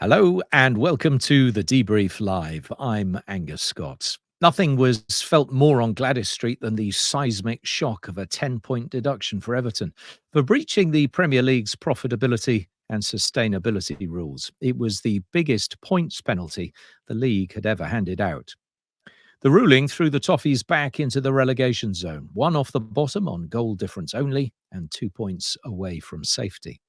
Hello and welcome to the Debrief Live. I'm Angus Scott. Nothing was felt more on Gladys Street than the seismic shock of a 10-point deduction for Everton for breaching the Premier League's profitability and sustainability rules. It was the biggest points penalty the league had ever handed out. The ruling threw the Toffees back into the relegation zone, one off the bottom on goal difference only and 2 points away from safety.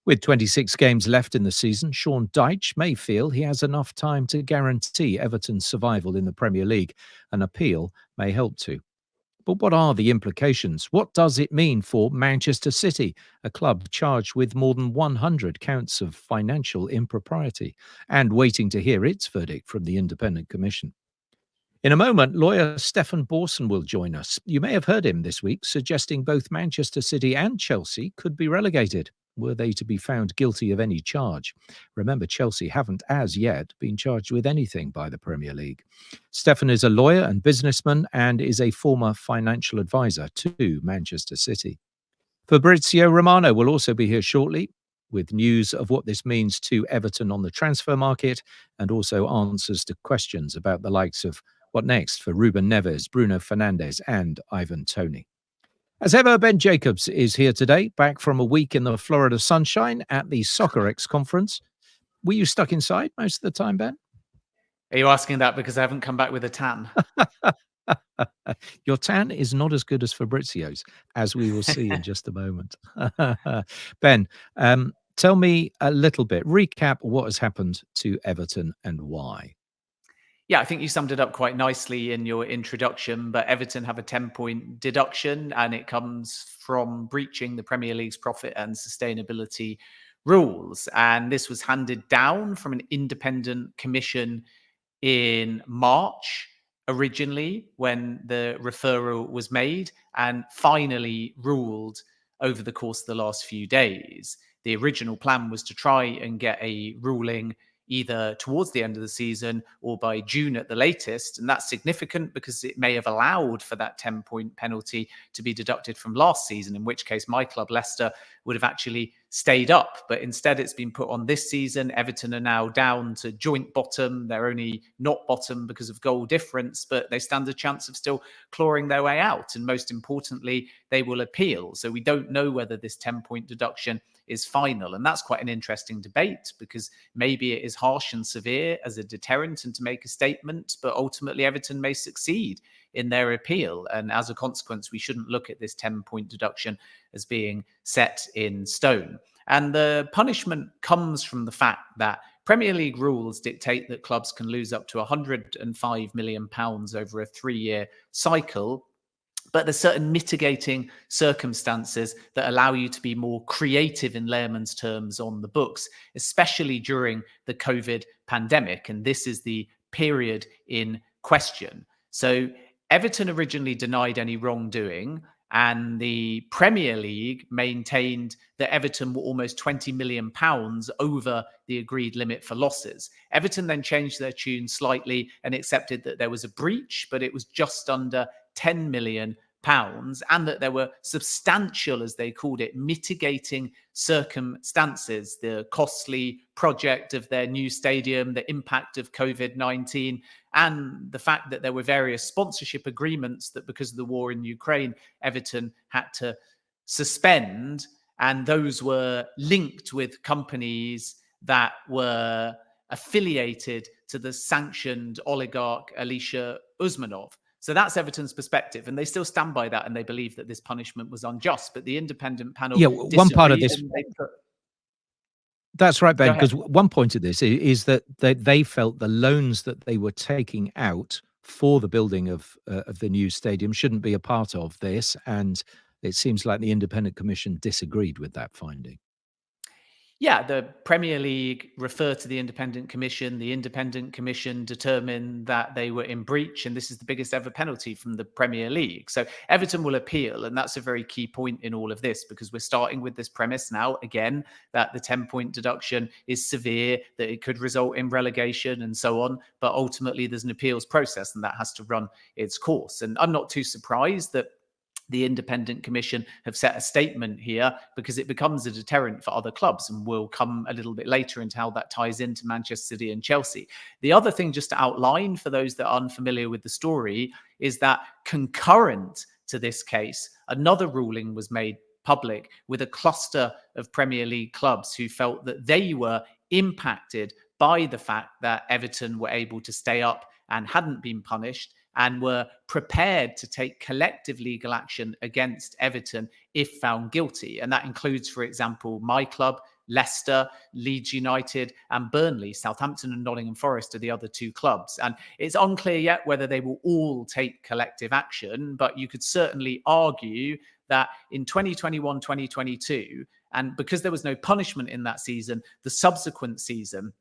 With 26 games left in the season, Sean Dyche may feel he has enough time to guarantee Everton's survival in the Premier League. An appeal may help to. But what are the implications? What does it mean for Manchester City, a club charged with more than 100 counts of financial impropriety and waiting to hear its verdict from the Independent Commission? In a moment, lawyer Stefan Borson will join us. You may have heard him this week suggesting both Manchester City and Chelsea could be relegated were they to be found guilty of any charge. Remember, Chelsea haven't as yet been charged with anything by the Premier League. Stefan is a lawyer and businessman and is a former financial advisor to Manchester City. Fabrizio Romano will also be here shortly with news of what this means to Everton on the transfer market and also answers to questions about the likes of what next for Ruben Neves, Bruno Fernandes and Ivan Toney. As ever, Ben Jacobs is here today, back from a week in the Florida sunshine at the Soccer X conference. Were you stuck inside most of the time, Ben? Are you asking that because I haven't come back with a tan? Your tan is not as good as Fabrizio's, as we will see in just a moment. Ben, tell me a little bit, recap what has happened to Everton and why. Yeah, I think you summed it up quite nicely in your introduction, but Everton have a 10-point deduction and it comes from breaching the Premier League's profit and sustainability rules. And this was handed down from an independent commission in March originally when the referral was made and finally ruled over the course of the last few days. The original plan was to try and get a ruling either towards the end of the season or by June at the latest. And that's significant because it may have allowed for that 10-point penalty to be deducted from last season, in which case my club, Leicester, would have actually stayed up. But instead, it's been put on this season. Everton are now down to joint bottom. They're only not bottom because of goal difference, but they stand a chance of still clawing their way out. And most importantly, they will appeal. So we don't know whether this 10-point deduction is final. And that's quite an interesting debate because maybe it is harsh and severe as a deterrent and to make a statement, but ultimately Everton may succeed in their appeal. And as a consequence, we shouldn't look at this 10-point deduction as being set in stone. And the punishment comes from the fact that Premier League rules dictate that clubs can lose up to £105 million over a 3-year cycle. But there's certain mitigating circumstances that allow you to be more creative in layman's terms on the books, especially during the COVID pandemic. And this is the period in question. So Everton originally denied any wrongdoing, and the Premier League maintained that Everton were almost £20 million over the agreed limit for losses. Everton then changed their tune slightly and accepted that there was a breach, but it was just under £10 million, and that there were substantial, as they called it, mitigating circumstances, the costly project of their new stadium, the impact of COVID-19, and the fact that there were various sponsorship agreements that because of the war in Ukraine, Everton had to suspend, and those were linked with companies that were affiliated to the sanctioned oligarch Alisher Usmanov. So that's Everton's perspective, and they still stand by that, and they believe that this punishment was unjust. But the independent panel, one part of this. That's right, Ben, because one point of this is that they felt the loans that they were taking out for the building of the new stadium shouldn't be a part of this, and it seems like the Independent Commission disagreed with that finding. Yeah, the Premier League referred to the Independent Commission. The Independent Commission determined that they were in breach, and this is the biggest ever penalty from the Premier League. So Everton will appeal, and that's a very key point in all of this because we're starting with this premise now, again, that the 10-point deduction is severe, that it could result in relegation and so on. But ultimately, there's an appeals process, and that has to run its course. And I'm not too surprised that the Independent Commission have set a statement here, because it becomes a deterrent for other clubs, and we'll come a little bit later into how that ties into Manchester City and Chelsea. The other thing, just to outline for those that are unfamiliar with the story, is that concurrent to this case, another ruling was made public with a cluster of Premier League clubs who felt that they were impacted by the fact that Everton were able to stay up and hadn't been punished, and were prepared to take collective legal action against Everton if found guilty. And that includes, for example, my club, Leicester, Leeds United, and Burnley. Southampton and Nottingham Forest are the other two clubs. And it's unclear yet whether they will all take collective action, but you could certainly argue that in 2021, 2022, and because there was no punishment in that season, the subsequent season,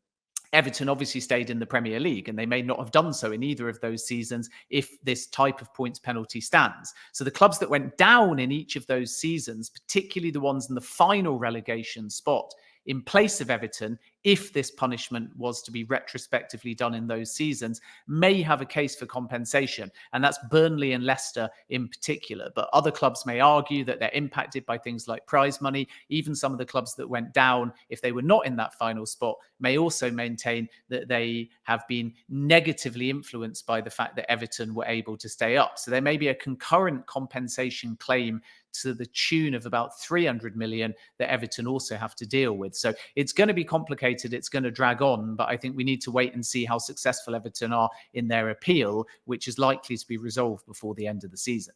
Everton obviously stayed in the Premier League, and they may not have done so in either of those seasons if this type of points penalty stands. So the clubs that went down in each of those seasons, particularly the ones in the final relegation spot, in place of Everton, if this punishment was to be retrospectively done in those seasons, may have a case for compensation. And that's Burnley and Leicester in particular. But other clubs may argue that they're impacted by things like prize money. Even some of the clubs that went down, if they were not in that final spot, may also maintain that they have been negatively influenced by the fact that Everton were able to stay up. So there may be a concurrent compensation claim to the tune of about 300 million that Everton also have to deal with. So it's going to be complicated. It's going to drag on, but I think we need to wait and see how successful Everton are in their appeal, which is likely to be resolved before the end of the season.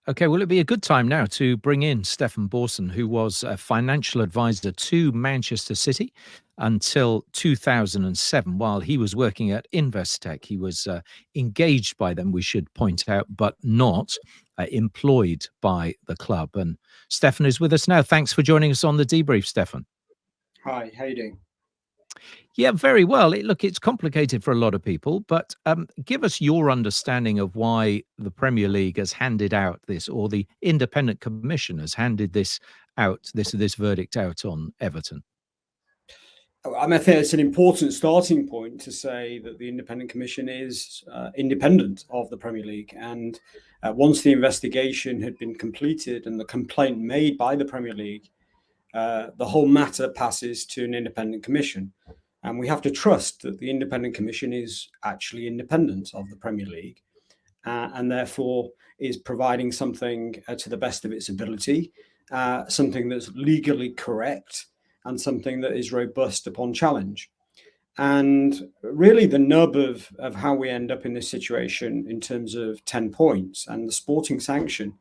Okay, well, it'd be a good time now to bring in Stefan Borson, who was a financial advisor to Manchester City until 2007. While he was working at Investec, he was engaged by them, we should point out, but not employed by the club. And Stefan is with us now. Thanks for joining us on the debrief, Stefan. Hi, how you doing? Yeah, very well. Look, it's complicated for a lot of people, but give us your understanding of why the Premier League has handed out this, or the Independent Commission has handed this out, this verdict out on Everton. I think it's an important starting point to say that the Independent Commission is independent of the Premier League. And once the investigation had been completed and the complaint made by the Premier League, the whole matter passes to an Independent Commission. And we have to trust that the Independent Commission is actually independent of the Premier League and therefore is providing something to the best of its ability, something that's legally correct and something that is robust upon challenge. And really the nub of how we end up in this situation in terms of 10 points and the sporting sanction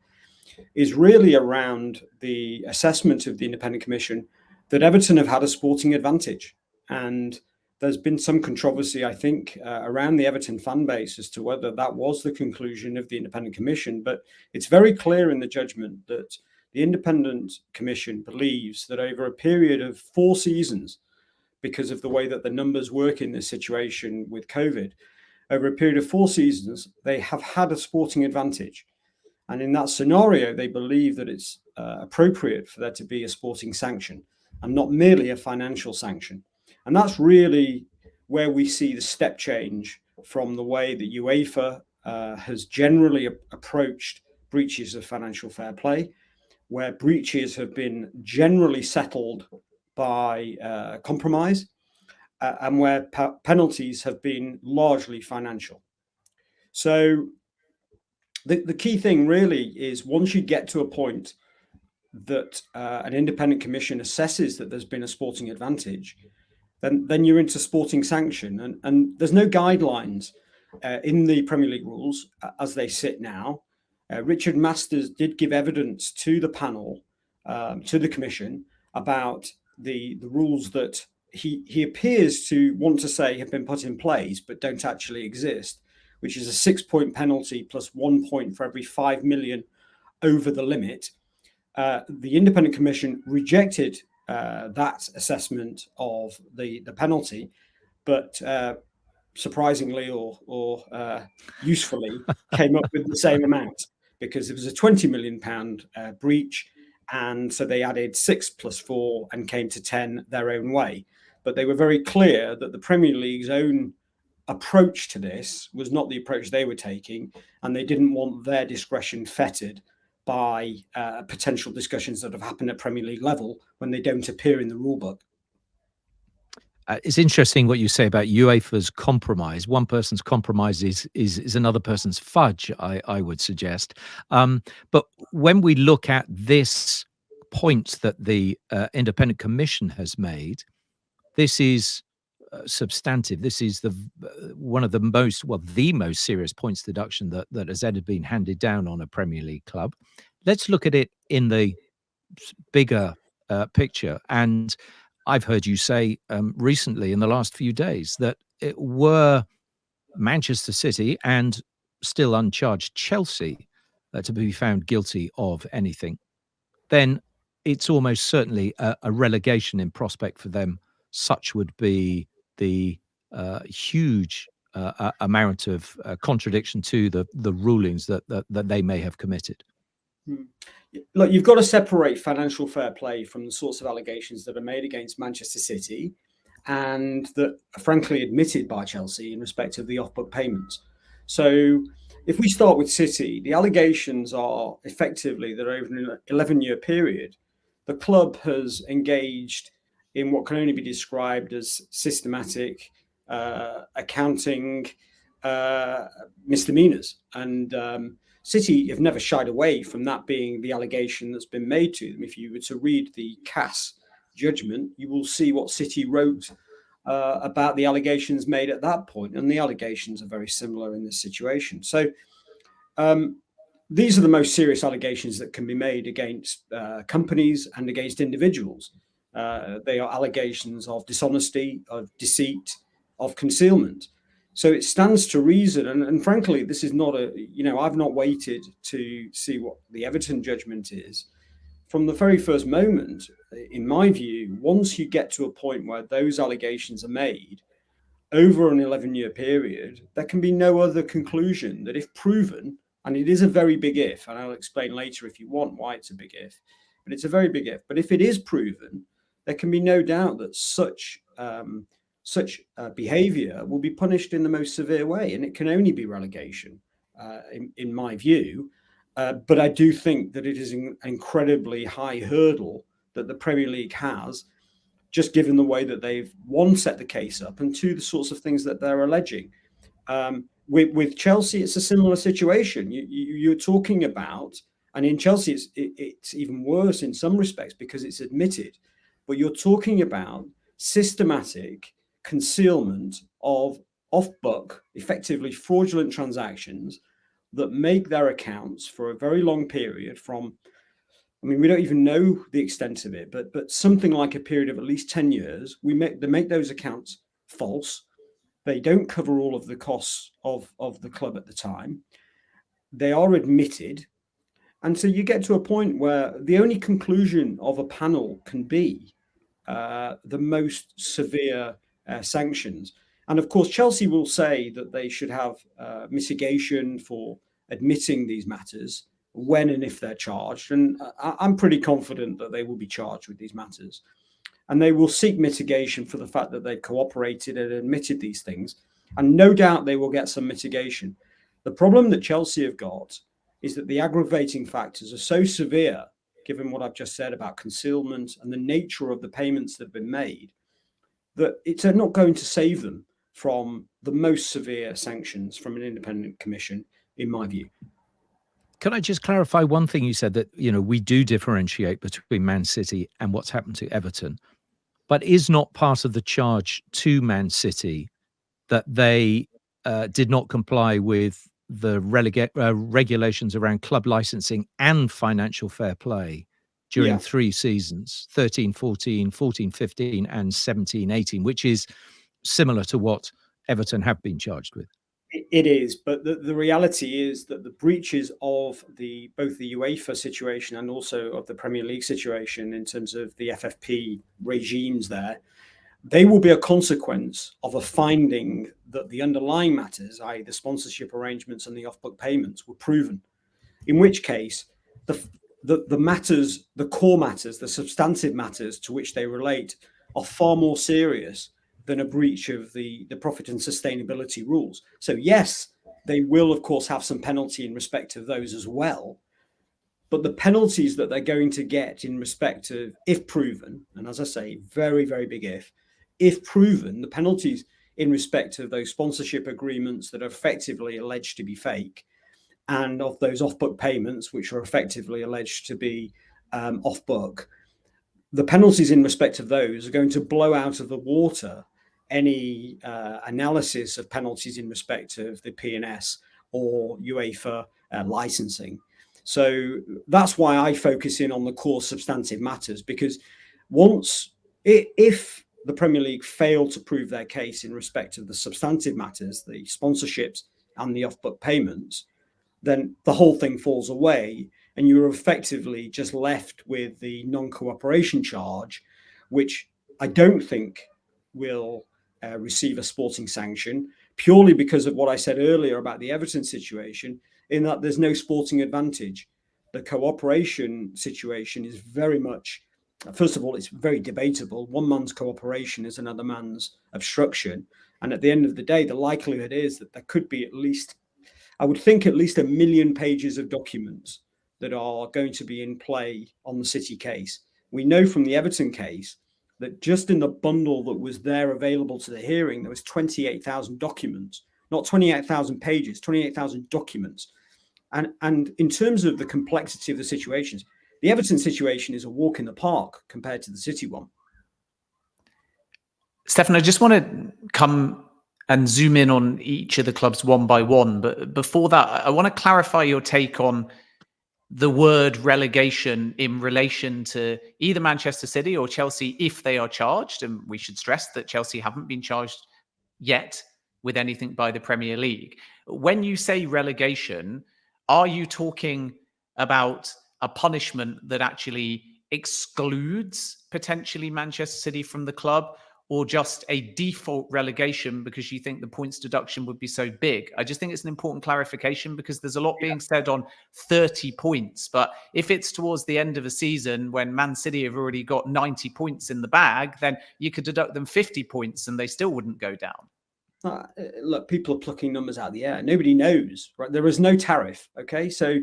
is really around the assessment of the Independent Commission that Everton have had a sporting advantage. And there's been some controversy, I think, around the Everton fan base as to whether that was the conclusion of the Independent Commission. But it's very clear in the judgment that the Independent Commission believes that over a period of 4 seasons, because of the way that the numbers work in this situation with COVID, over a period of 4 seasons, they have had a sporting advantage. And in that scenario, they believe that it's appropriate for there to be a sporting sanction and not merely a financial sanction. And that's really where we see the step change from the way that UEFA has generally approached breaches of financial fair play, where breaches have been generally settled by compromise and where penalties have been largely financial. So the key thing really is once you get to a point that an independent commission assesses that there's been a sporting advantage, then you're into sporting sanction. And there's no guidelines in the Premier League rules as they sit now. Richard Masters did give evidence to the panel, to the commission, about the rules that he appears to want to say have been put in place but don't actually exist, which is a 6-point penalty plus 1 point for every 5 million over the limit. The Independent Commission rejected that assessment of the penalty, but surprisingly or usefully came up with the same amount, because it was a £20 million breach, and so they added 6 plus 4 and came to 10 their own way. But they were very clear that the Premier League's own approach to this was not the approach they were taking, and they didn't want their discretion fettered by potential discussions that have happened at Premier League level when they don't appear in the rulebook. It's interesting what you say about UEFA's compromise. One person's compromise is another person's fudge, I would suggest. But when we look at this point that the independent commission has made, this is substantive. This is one of the most serious points deduction that has ever been handed down on a Premier League club. Let's look at it in the bigger picture. And I've heard you say recently in the last few days that it were Manchester City and still uncharged Chelsea to be found guilty of anything, then it's almost certainly a relegation in prospect for them. Such would be the huge amount of contradiction to the rulings that they may have committed. Look, you've got to separate financial fair play from the sorts of allegations that are made against Manchester City and that are frankly admitted by Chelsea in respect of the off-book payments. So if we start with City, the allegations are effectively that over an 11-year period, the club has engaged in what can only be described as systematic accounting misdemeanors. And City have never shied away from that being the allegation that's been made to them. If you were to read the CAS judgment, you will see what City wrote about the allegations made at that point, and the allegations are very similar in this situation. So these are the most serious allegations that can be made against companies and against individuals. They are allegations of dishonesty, of deceit, of concealment. So it stands to reason, and frankly, this is not I've not waited to see what the Everton judgment is. From the very first moment, in my view, once you get to a point where those allegations are made over an 11-year period, there can be no other conclusion that if proven, and it is a very big if, and I'll explain later if you want why it's a big if, but it's a very big if. But if it is proven, there can be no doubt that such behaviour will be punished in the most severe way, and it can only be relegation, in my view. But I do think that it is an incredibly high hurdle that the Premier League has, just given the way that they've, one, set the case up, and two, the sorts of things that they're alleging. With Chelsea, it's a similar situation. You're talking about, and in Chelsea, it's even worse in some respects because it's admitted, but you're talking about systematic concealment of off-book, effectively fraudulent transactions that make their accounts for a very long period from, we don't even know the extent of it, but something like a period of at least 10 years, they make those accounts false. They don't cover all of the costs of the club at the time. They are admitted. And so you get to a point where the only conclusion of a panel can be the most severe sanctions. And of course, Chelsea will say that they should have mitigation for admitting these matters when and if they're charged. And I'm pretty confident that they will be charged with these matters. And they will seek mitigation for the fact that they've cooperated and admitted these things. And no doubt they will get some mitigation. The problem that Chelsea have got is that the aggravating factors are so severe, given what I've just said about concealment and the nature of the payments that have been made, that it's not going to save them from the most severe sanctions from an independent commission, in my view. Can I just clarify one thing you said, that, we do differentiate between Man City and what's happened to Everton, but is not part of the charge to Man City that they did not comply with the regulations around club licensing and financial fair play during 3 seasons, 13-14, 14-15 and 17-18, which is similar to what Everton have been charged with? It is, but the reality is that the breaches of both the UEFA situation and also of the Premier League situation in terms of the FFP regimes there, they will be a consequence of a finding that the underlying matters, i.e. the sponsorship arrangements and the off-book payments, were proven. In which case, the matters, the core matters, the substantive matters to which they relate are far more serious than a breach of the profit and sustainability rules. So yes, they will, of course, have some penalty in respect of those as well. But the penalties that they're going to get in respect of, if proven, and as I say, very, very big if proven, the penalties in respect of those sponsorship agreements that are effectively alleged to be fake, and of those off-book payments, which are effectively alleged to be off-book, the penalties in respect of those are going to blow out of the water any analysis of penalties in respect of the P&S or UEFA licensing. So that's why I focus in on the core substantive matters, because if the Premier League fail to prove their case in respect of the substantive matters, the sponsorships and the off-book payments, then the whole thing falls away, and you're effectively just left with the non-cooperation charge, which I don't think will receive a sporting sanction, purely because of what I said earlier about the Everton situation, in that there's no sporting advantage. The cooperation situation is very much, first of all, it's very debatable. One man's cooperation is another man's obstruction. And at the end of the day, the likelihood is that there could be I would think at least 1 million pages of documents that are going to be in play on the City case. We know from the Everton case that just in the bundle that was there available to the hearing, there was 28,000 documents, not 28,000 pages, 28,000 documents. And in terms of the complexity of the situations, the Everton situation is a walk in the park compared to the City one. Stefan, I just want to come and zoom in on each of the clubs one by one. But before that, I want to clarify your take on the word relegation in relation to either Manchester City or Chelsea if they are charged. And we should stress that Chelsea haven't been charged yet with anything by the Premier League. When you say relegation, are you talking about a punishment that actually excludes potentially Manchester City from the club, or just a default relegation because you think the points deduction would be so big? I just think it's an important clarification, because there's a lot being said on 30 points. But if it's towards the end of a season when Man City have already got 90 points in the bag, then you could deduct them 50 points and they still wouldn't go down. Look, people are plucking numbers out of the air. Nobody knows, right? There is no tariff. Okay. So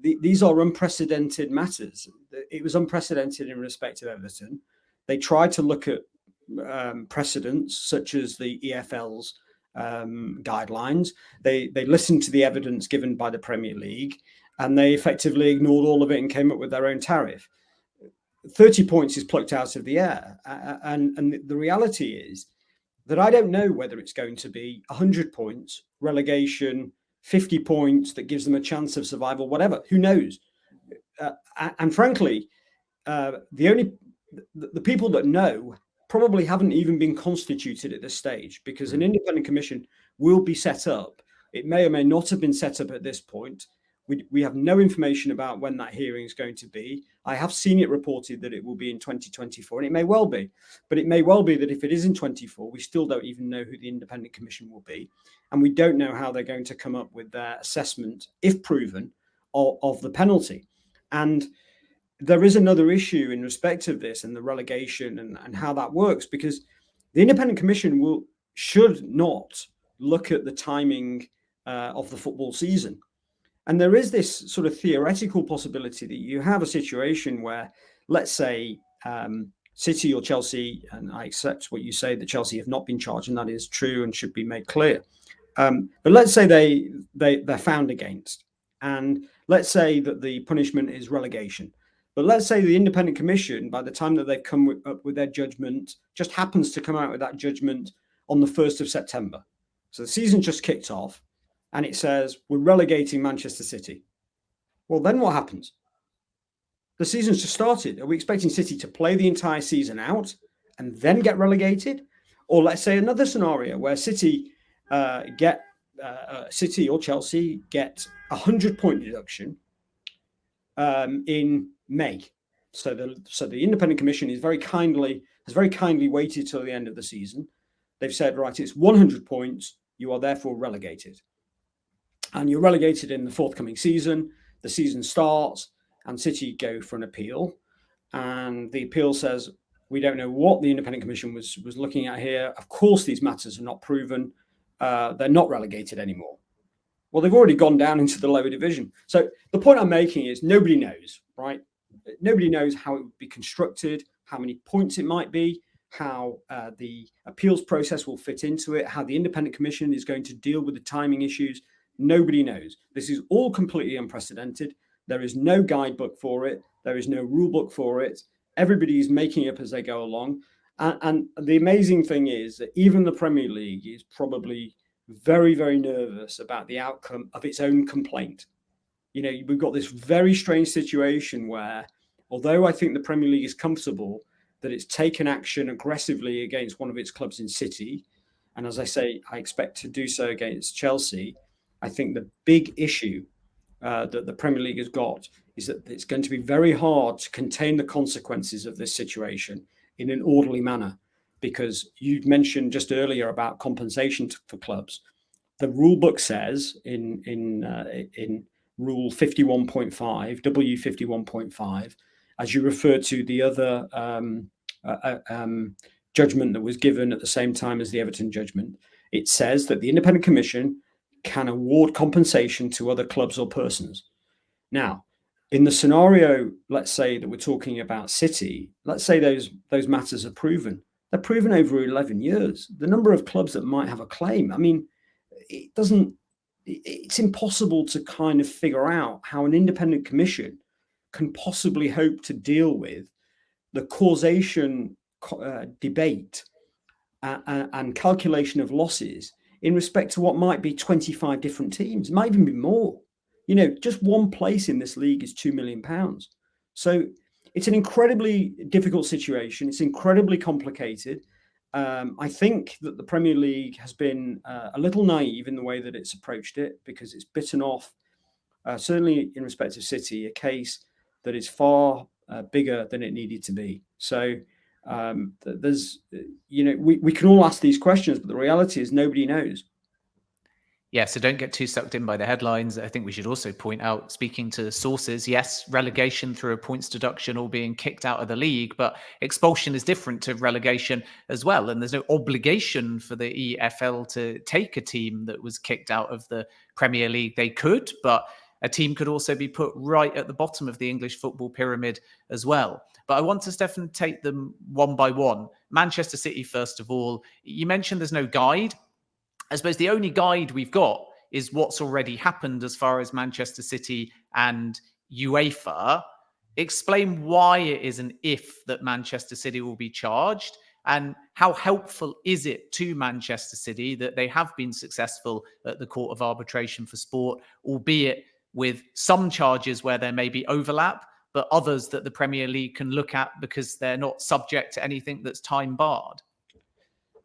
these are unprecedented matters. It was unprecedented in respect of Everton. They tried to look at precedents such as the EFL's guidelines. They listened to the evidence given by the Premier League, and they effectively ignored all of it and came up with their own tariff. 30 points is plucked out of the air. And the reality is that I don't know whether it's going to be 100 points, relegation, 50 points that gives them a chance of survival, whatever. Who knows? And frankly, the people that know probably haven't even been constituted at this stage, because an independent commission will be set up. It may or may not have been set up at this point. We have no information about when that hearing is going to be. I have seen it reported that it will be in 2024, and it may well be. But it may well be that if it is in 24, we still don't even know who the independent commission will be. And we don't know how they're going to come up with their assessment, if proven, of the penalty. And there is another issue in respect of this and the relegation and how that works, because the independent commission should not look at the timing of the football season. And there is this sort of theoretical possibility that you have a situation where, let's say, City or Chelsea, and I accept what you say, that Chelsea have not been charged, and that is true and should be made clear. But let's say they're found against, and let's say that the punishment is relegation. But let's say the independent commission, by the time that they've come up with their judgment, just happens to come out with that judgment on the 1st of September. So the season just kicked off, and it says, we're relegating Manchester City. Well, then what happens? The season's just started. Are we expecting City to play the entire season out and then get relegated? Or let's say another scenario where City City or Chelsea get 100-point deduction in May. So the independent commission has very kindly waited till the end of the season. They've said, right, it's 100 points. You are therefore relegated. And you're relegated in the forthcoming season. The season starts and City go for an appeal. And the appeal says, we don't know what the independent commission was looking at here. Of course, these matters are not proven. They're not relegated anymore. Well, they've already gone down into the lower division. So the point I'm making is nobody knows, right? Nobody knows how it would be constructed, how many points it might be, how the appeals process will fit into it, how the independent commission is going to deal with the timing issues. Nobody knows. This is all completely unprecedented. There is no guidebook for it. There is no rule book for it. Everybody is making up as they go along. And the amazing thing is that even the Premier League is probably very, very nervous about the outcome of its own complaint. You know, we've got this very strange situation where, although I think the Premier League is comfortable that it's taken action aggressively against one of its clubs in City, and as I say, I expect to do so against Chelsea, I think the big issue that the Premier League has got is that it's going to be very hard to contain the consequences of this situation in an orderly manner, because you mentioned just earlier about compensation for clubs. The rule book says in Rule 51.5, W 51.5, as you refer to the other judgment that was given at the same time as the Everton judgment, it says that the Independent Commission can award compensation to other clubs or persons. Now, in the scenario, let's say that we're talking about City, let's say those matters are proven. They're proven over 11 years. The number of clubs that might have a claim, I mean, it's impossible to kind of figure out how an independent commission can possibly hope to deal with the causation debate and calculation of losses in respect to what might be 25 different teams. It might even be more. You know, just one place in this league is £2 million. So it's an incredibly difficult situation. It's incredibly complicated. I think that the Premier League has been a little naive in the way that it's approached it, because it's bitten off, certainly in respect of City, a case that is far bigger than it needed to be. So there's, you know, we can all ask these questions, but the reality is nobody knows. Yeah, so don't get too sucked in by the headlines. I think we should also point out, speaking to sources, yes, relegation through a points deduction or being kicked out of the league, but expulsion is different to relegation as well. And there's no obligation for the EFL to take a team that was kicked out of the Premier League. They could, but a team could also be put right at the bottom of the English football pyramid as well. But I want to, Stefan, take them one by one. Manchester City, first of all. You mentioned there's no guide. I suppose the only guide we've got is what's already happened as far as Manchester City and UEFA. Explain why it is an if that Manchester City will be charged, and how helpful is it to Manchester City that they have been successful at the Court of Arbitration for Sport, albeit with some charges where there may be overlap, but others that the Premier League can look at because they're not subject to anything that's time barred?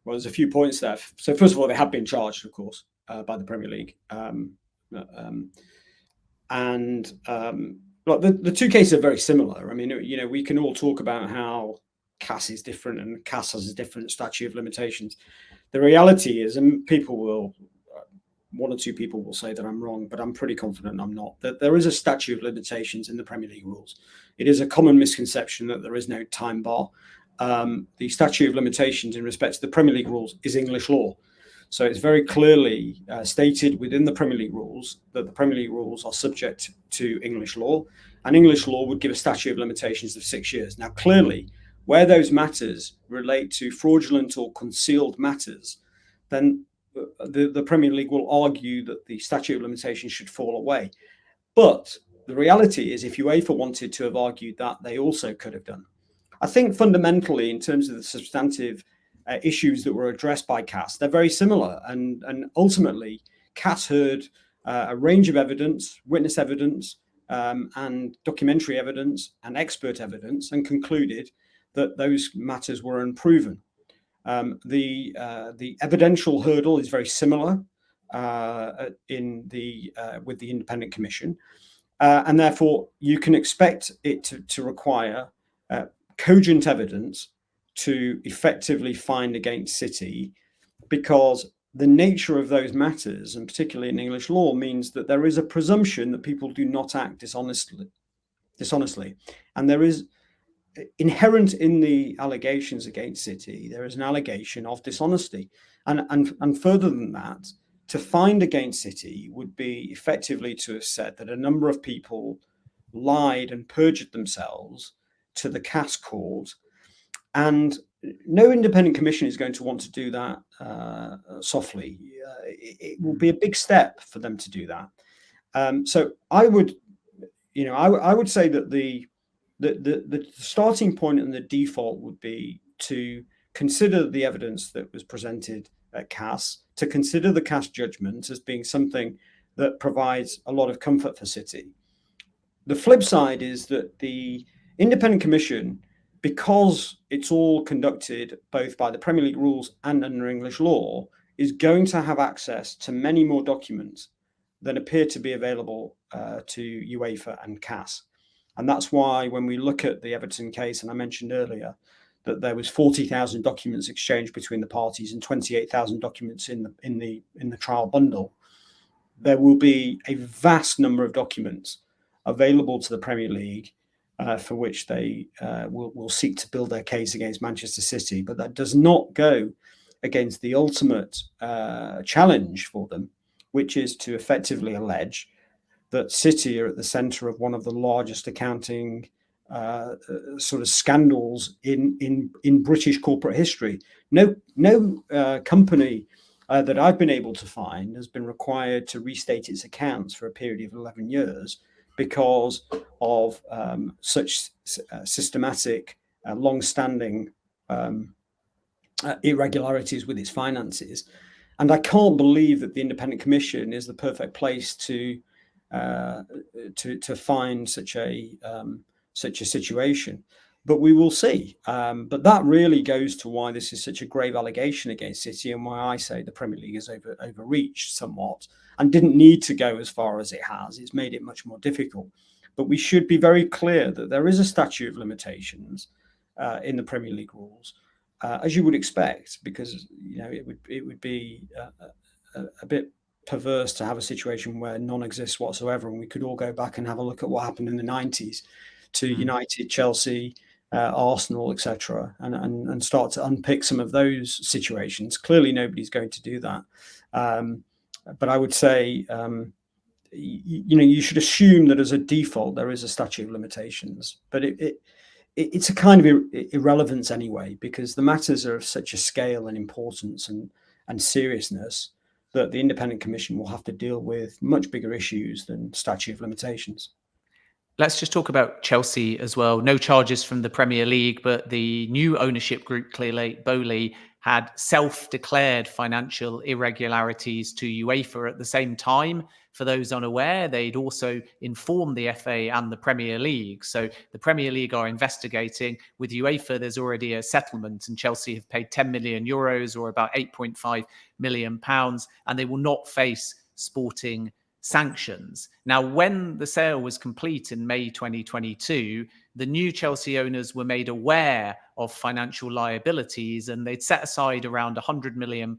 Well, there's a few points there. So first of all, they have been charged, of course, by the Premier League. Look, the two cases are very similar. I mean, you know, we can all talk about how CAS is different and CAS has a different statute of limitations. The reality is, and people will, one or two people will say that I'm wrong, but I'm pretty confident I'm not, that there is a statute of limitations in the Premier League rules. It is a common misconception that there is no time bar. The statute of limitations in respect to the Premier League rules is English law. So it's very clearly stated within the Premier League rules that the Premier League rules are subject to English law, and English law would give a statute of limitations of 6 years. Now, clearly, where those matters relate to fraudulent or concealed matters, then the Premier League will argue that the statute of limitations should fall away. But the reality is, if UEFA wanted to have argued that, they also could have done. I think fundamentally, in terms of the substantive issues that were addressed by CAS, they're very similar. And ultimately, CAS heard a range of evidence, witness evidence, and documentary evidence and expert evidence, and concluded that those matters were unproven. The evidential hurdle is very similar with the Independent Commission, and therefore you can expect it to require cogent evidence to effectively find against City, because the nature of those matters, and particularly in English law, means that there is a presumption that people do not act dishonestly. And there is inherent in the allegations against City, there is an allegation of dishonesty. And further than that, to find against City would be effectively to have said that a number of people lied and perjured themselves to the CAS court, and no independent commission is going to want to do that softly. It will be a big step for them to do that. So I would say that the starting point and the default would be to consider the evidence that was presented at CAS, to consider the CAS judgment as being something that provides a lot of comfort for City. The flip side is that the independent commission, because it's all conducted both by the Premier League rules and under English law, is going to have access to many more documents than appear to be available to UEFA and CAS. And that's why when we look at the Everton case, and I mentioned earlier that there was 40,000 documents exchanged between the parties and 28,000 documents in the trial bundle, there will be a vast number of documents available to the Premier League for which they will seek to build their case against Manchester City. But that does not go against the ultimate challenge for them, which is to effectively allege that City are at the centre of one of the largest accounting sort of scandals in British corporate history. No company that I've been able to find has been required to restate its accounts for a period of 11 years because of such systematic, long-standing irregularities with its finances. And I can't believe that the Independent Commission is the perfect place to find such a situation. But we will see. But that really goes to why this is such a grave allegation against City, and why I say the Premier League has overreached somewhat and didn't need to go as far as it has. It's made it much more difficult. But we should be very clear that there is a statute of limitations in the Premier League rules, as you would expect, because it would be a bit perverse to have a situation where none exists whatsoever, and we could all go back and have a look at what happened in the 90s to United, Chelsea, Arsenal, etc., and start to unpick some of those situations. Clearly, nobody's going to do that. But I would say, you should assume that as a default there is a statute of limitations. But it's a kind of irrelevance anyway, because the matters are of such a scale and importance and seriousness that the Independent Commission will have to deal with much bigger issues than statute of limitations. Let's just talk about Chelsea as well. No charges from the Premier League, but the new ownership group, Clearlake Bowley, had self-declared financial irregularities to UEFA at the same time. For those unaware, they'd also informed the FA and the Premier League. So the Premier League are investigating. With UEFA, there's already a settlement, and Chelsea have paid 10 million euros, or about £8.5 million, and they will not face sporting sanctions. Now, when the sale was complete in May 2022, the new Chelsea owners were made aware of financial liabilities, and they'd set aside around £100 million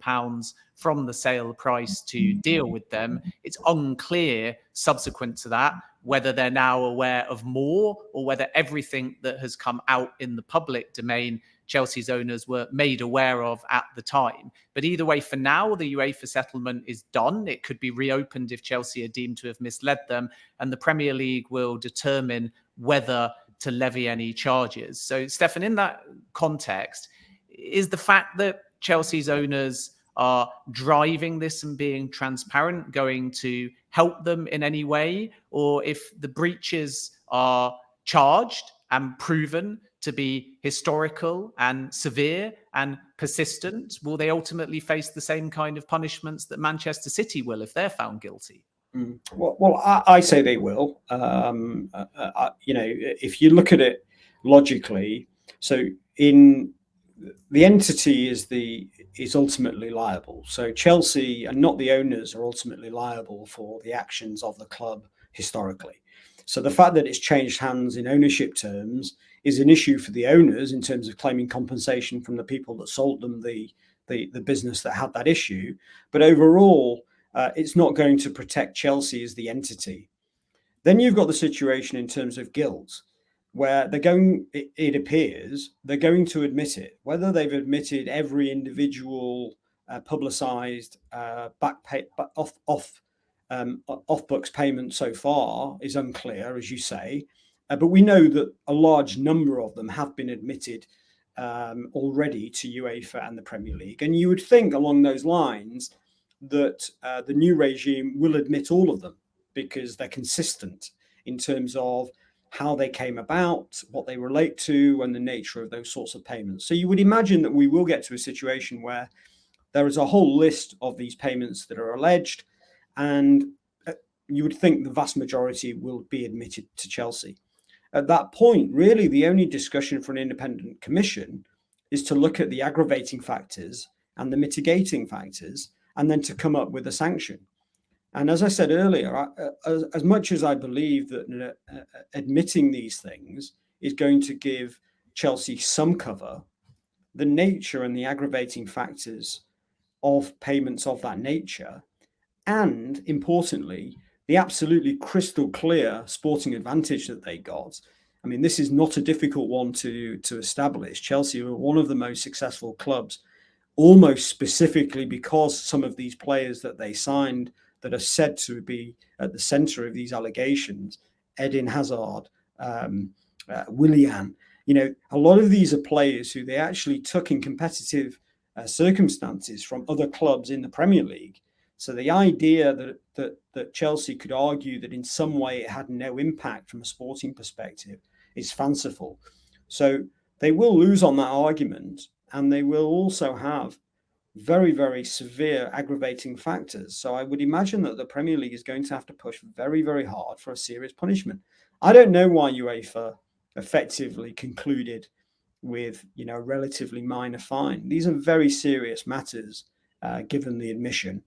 from the sale price to deal with them. It's unclear subsequent to that whether they're now aware of more, or whether everything that has come out in the public domain Chelsea's owners were made aware of at the time. But either way, for now, the UEFA settlement is done. It could be reopened if Chelsea are deemed to have misled them, and the Premier League will determine whether to levy any charges. So, Stefan, in that context, is the fact that Chelsea's owners are driving this and being transparent going to help them in any way? Or if the breaches are charged and proven to be historical and severe and persistent, will they ultimately face the same kind of punishments that Manchester City will if they're found guilty? Well, I say they will. If you look at it logically, so in the entity is ultimately liable. So Chelsea, and not the owners, are ultimately liable for the actions of the club historically. So the fact that it's changed hands in ownership terms is an issue for the owners in terms of claiming compensation from the people that sold them the business that had that issue. But overall, it's not going to protect Chelsea as the entity. Then you've got the situation in terms of guilt, where it appears they're going to admit it. Whether they've admitted every individual publicised off books payment so far is unclear, as you say, but we know that a large number of them have been admitted already to UEFA and the Premier League, and you would think along those lines that the new regime will admit all of them because they're consistent in terms of how they came about, what they relate to, and the nature of those sorts of payments. So you would imagine that we will get to a situation where there is a whole list of these payments that are alleged, and you would think the vast majority will be admitted to Chelsea. At that point, really, the only discussion for an independent commission is to look at the aggravating factors and the mitigating factors, and then to come up with a sanction. And as I said earlier, as much as I believe that admitting these things is going to give Chelsea some cover, the nature and the aggravating factors of payments of that nature, and importantly, the absolutely crystal clear sporting advantage that they got. I mean, this is not a difficult one to establish. Chelsea were one of the most successful clubs, almost specifically because some of these players that they signed that are said to be at the centre of these allegations, Eden Hazard, Willian, a lot of these are players who they actually took in competitive circumstances from other clubs in the Premier League. So the idea that Chelsea could argue that in some way it had no impact from a sporting perspective is fanciful. So they will lose on that argument, and they will also have very, very severe aggravating factors. So I would imagine that the Premier League is going to have to push very, very hard for a serious punishment. I don't know why UEFA effectively concluded with a relatively minor fine. These are very serious matters given the admission.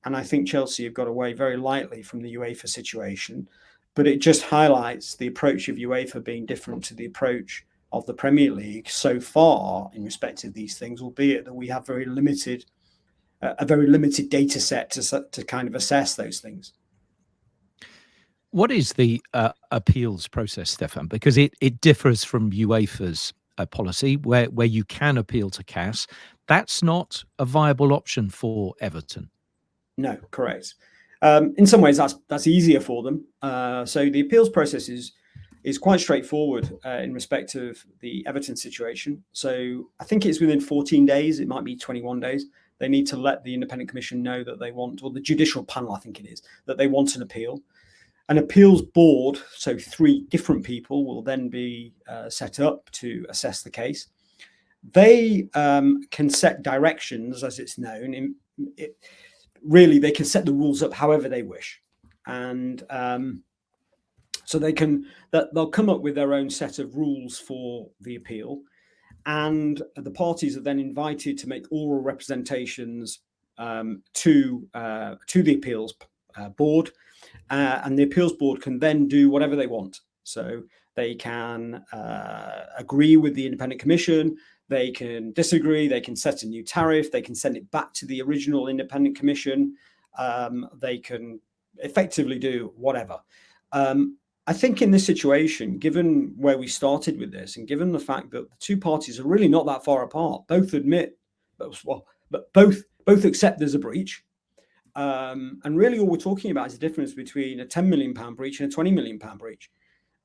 And I think Chelsea have got away very lightly from the UEFA situation. But it just highlights the approach of UEFA being different to the approach of the Premier League so far in respect of these things, albeit that we have a very limited data set to kind of assess those things. What is the appeals process, Stefan? Because it differs from UEFA's policy where you can appeal to CAS. That's not a viable option for Everton. No, correct. In some ways, that's easier for them. So the appeals process is quite straightforward in respect of the Everton situation. So I think it's within 14 days. It might be 21 days. They need to let the independent commission know that they want, or the judicial panel, I think it is, that they want an appeal. An appeals board, so 3 different people, will then be set up to assess the case. They can set directions, as it's known. Really, they can set the rules up however they wish. And so they'll come up with their own set of rules for the appeal. And the parties are then invited to make oral representations to the appeals board. And the appeals board can then do whatever they want. So they can agree with the independent commission, they can disagree, they can set a new tariff, they can send it back to the original independent commission, they can effectively do whatever. I think in this situation, given where we started with this, and given the fact that the 2 parties are really not that far apart, both admit, but both accept there's a breach. And really all we're talking about is the difference between a £10 million breach and a £20 million breach.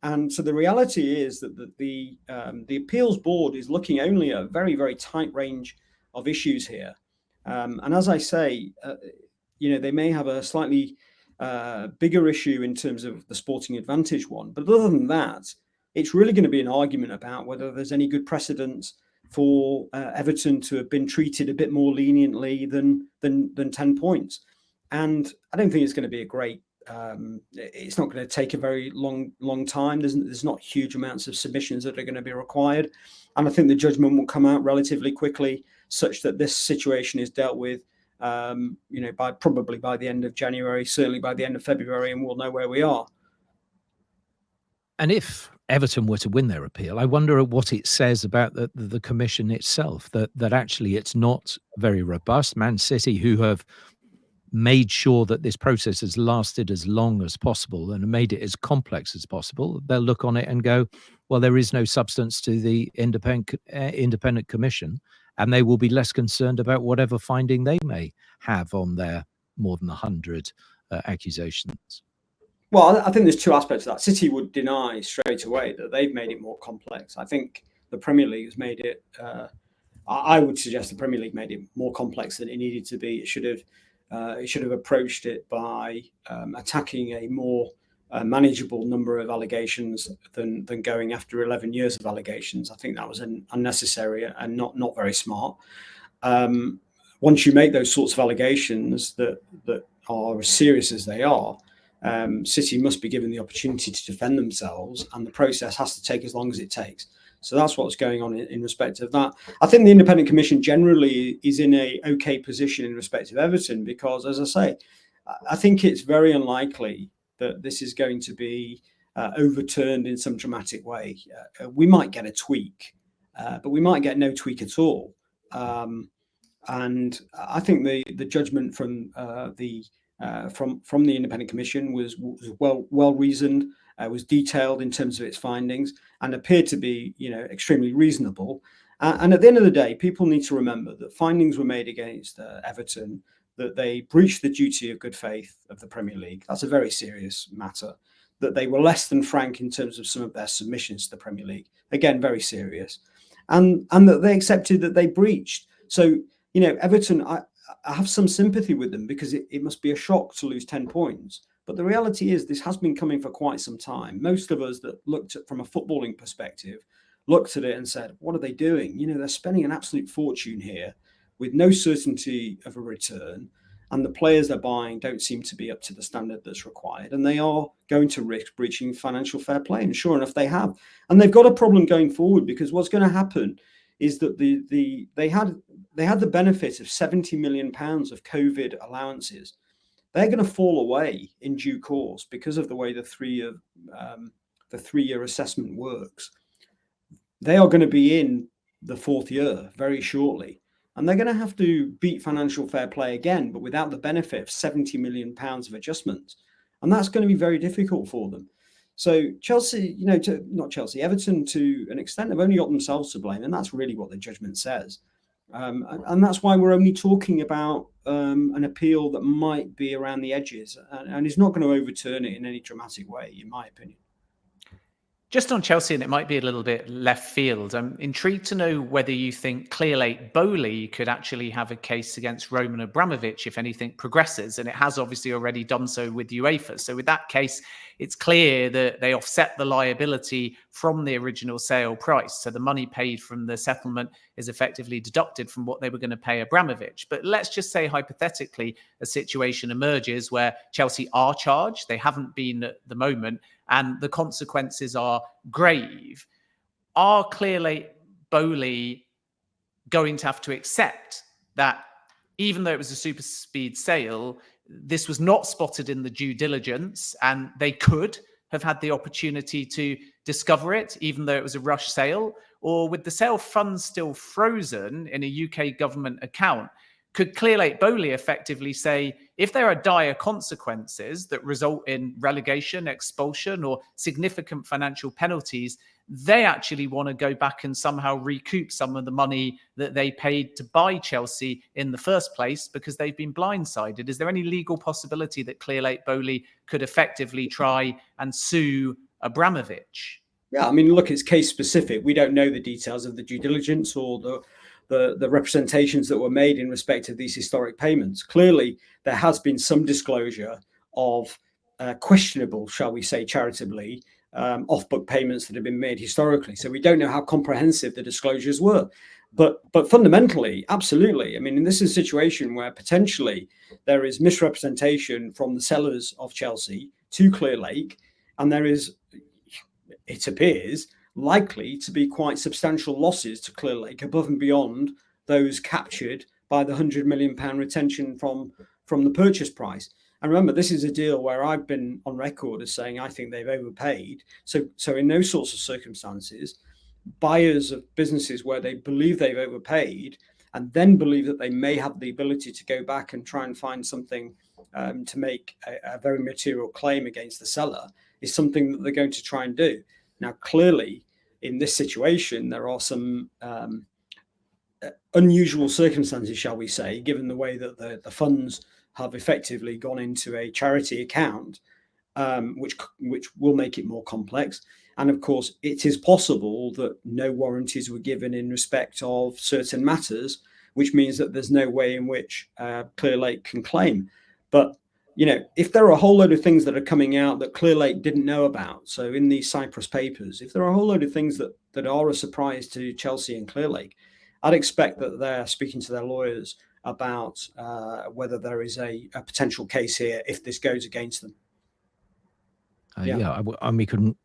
And so the reality is that the appeals board is looking only at a very, very tight range of issues here. And as I say, they may have a slightly bigger issue in terms of the sporting advantage one. But other than that, it's really going to be an argument about whether there's any good precedent for Everton to have been treated a bit more leniently than 10 points. And I don't think it's going to be a great, it's not going to take a very long time. There's not huge amounts of submissions that are going to be required. And I think the judgment will come out relatively quickly, such that this situation is dealt with, probably by the end of January, certainly by the end of February, and we'll know where we are. And if Everton were to win their appeal, I wonder what it says about the commission itself, that actually it's not very robust. Man City, who have made sure that this process has lasted as long as possible and made it as complex as possible, they'll look on it and go, well, there is no substance to the independent commission, and they will be less concerned about whatever finding they may have on their more than 100 accusations. Well, I think there's two aspects of that. City would deny straight away that they've made it more complex. I think the Premier League has made it. I would suggest the Premier League made it more complex than it needed to be. It should have approached it by attacking a more manageable number of allegations than going after 11 years of allegations. I think that was unnecessary and not very smart. Once you make those sorts of allegations that are as serious as they are, City must be given the opportunity to defend themselves, and the process has to take as long as it takes. So that's what's going on in respect of that. I think the Independent Commission generally is in a okay position in respect of Everton, because, as I say, I think it's very unlikely that this is going to be overturned in some dramatic way. We might get a tweak, but we might get no tweak at all. And I think the judgment from the Independent Commission was well reasoned, was detailed in terms of its findings, and appeared to be extremely reasonable. And at the end of the day, people need to remember that findings were made against Everton, that they breached the duty of good faith of the Premier League. That's a very serious matter. That they were less than frank in terms of some of their submissions to the Premier League. Again, very serious. And that they accepted that they breached. So, Everton, I have some sympathy with them, because it must be a shock to lose 10 points. But the reality is this has been coming for quite some time. Most of us that looked at from a footballing perspective looked at it and said, what are they doing? They're spending an absolute fortune here with no certainty of a return. And the players they're buying don't seem to be up to the standard that's required. And they are going to risk breaching financial fair play. And sure enough, they have. And they've got a problem going forward, because what's going to happen is that they had the benefit of £70 million of COVID allowances. They're going to fall away in due course because of the way the 3-year assessment works. They are going to be in the fourth year very shortly, and they're going to have to beat financial fair play again, but without the benefit of £70 million of adjustments, and that's going to be very difficult for them. So Everton, to an extent, have only got themselves to blame, and that's really what the judgment says. And that's why we're only talking about an appeal that might be around the edges, and is not going to overturn it in any dramatic way, in my opinion. Just on Chelsea, and it might be a little bit left field, I'm intrigued to know whether you think Clearlake Bowley could actually have a case against Roman Abramovich if anything progresses, and it has obviously already done so with UEFA. So with that case, it's clear that they offset the liability from the original sale price. So the money paid from the settlement is effectively deducted from what they were going to pay Abramovich. But let's just say, hypothetically, a situation emerges where Chelsea are charged. They haven't been at the moment, and the consequences are grave. Are Clearlake Bowley going to have to accept that, even though it was a super speed sale, this was not spotted in the due diligence, and they could have had the opportunity to discover it, even though it was a rush sale? Or with the sale funds still frozen in a UK government account, could Clearlake Bowley effectively say, if there are dire consequences that result in relegation, expulsion, or significant financial penalties, they actually want to go back and somehow recoup some of the money that they paid to buy Chelsea in the first place, because they've been blindsided? Is there any legal possibility that Clearlake Bowley could effectively try and sue Abramovich? Yeah, I mean, look, it's case specific. We don't know the details of the due diligence or the representations that were made in respect of these historic payments. Clearly, there has been some disclosure of questionable, shall we say, charitably, off-book payments that have been made historically. So we don't know how comprehensive the disclosures were. But fundamentally, absolutely. I mean, this is a situation where potentially there is misrepresentation from the sellers of Chelsea to Clearlake, and there is, it appears, likely to be quite substantial losses to Clearlake above and beyond those captured by the £100 million retention from the purchase price. And remember, this is a deal where I've been on record as saying I think they've overpaid. So in those sorts of circumstances, buyers of businesses where they believe they've overpaid and then believe that they may have the ability to go back and try and find something to make a very material claim against the seller is something that they're going to try and do. Now, clearly, in this situation, there are some unusual circumstances, shall we say, given the way that the funds have effectively gone into a charity account, which will make it more complex. And of course, it is possible that no warranties were given in respect of certain matters, which means that there's no way in which Clearlake can claim. But if there are a whole load of things that are coming out that Clearlake didn't know about, so in these Cyprus papers, if there are a whole load of things that are a surprise to Chelsea and Clearlake, I'd expect that they're speaking to their lawyers about whether there is a potential case here if this goes against them. Yeah,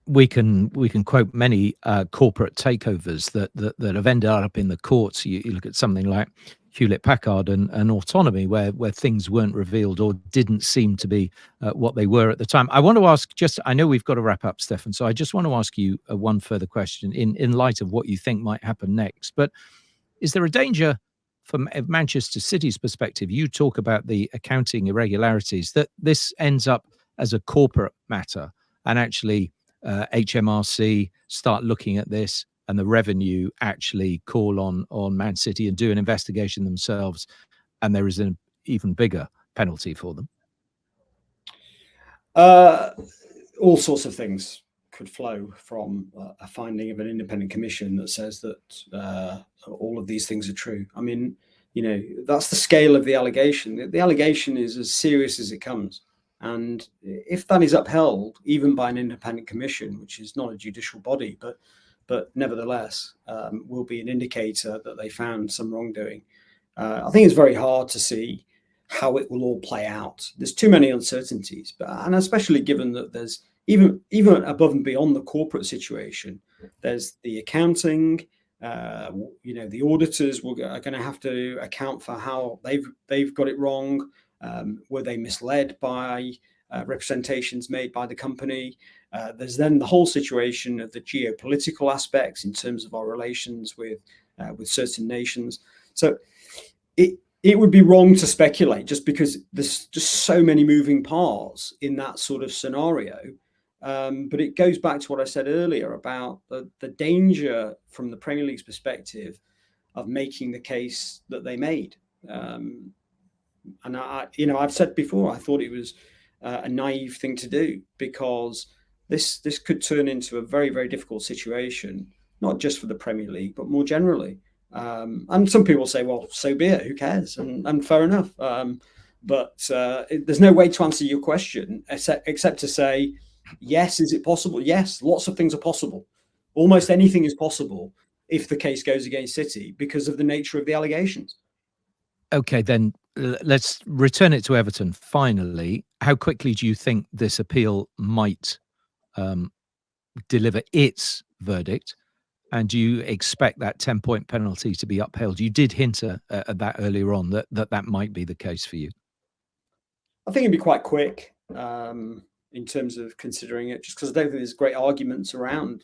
we can quote many corporate takeovers that have ended up in the courts. You look at something like Hewlett Packard and autonomy, where things weren't revealed or didn't seem to be what they were at the time. I want to ask, I know we've got to wrap up, Stefan, so I just want to ask you one further question in light of what you think might happen next. But is there a danger from Manchester City's perspective? You talk about the accounting irregularities, that this ends up as a corporate matter, and actually HMRC start looking at this, and the revenue actually call on Man City and do an investigation themselves, and there is an even bigger penalty for them? All sorts of things could flow from a finding of an independent commission that says that all of these things are true. I mean, that's the scale of the allegation. The allegation is as serious as it comes. And if that is upheld, even by an independent commission, which is not a judicial body, but nevertheless will be an indicator that they found some wrongdoing, I think it's very hard to see how it will all play out. There's too many uncertainties, and especially given that there's even above and beyond the corporate situation, there's the accounting. The auditors are going to have to account for how they've got it wrong. Were they misled by representations made by the company? There's then the whole situation of the geopolitical aspects in terms of our relations with certain nations. So it would be wrong to speculate, just because there's just so many moving parts in that sort of scenario. But it goes back to what I said earlier about the danger from the Premier League's perspective of making the case that they made. And I've said before, I thought it was a naive thing to do, because this could turn into a very, very difficult situation, not just for the Premier League, but more generally. And some people say, well, so be it, who cares? And fair enough. But there's no way to answer your question except to say, yes, is it possible? Yes, lots of things are possible. Almost anything is possible if the case goes against City because of the nature of the allegations. Okay, then let's return it to Everton. Finally, how quickly do you think this appeal might deliver its verdict? And do you expect that 10-point penalty to be upheld? You did hint at that earlier on, that might be the case for you. I think it'd be quite quick in terms of considering it, just because I don't think there's great arguments around.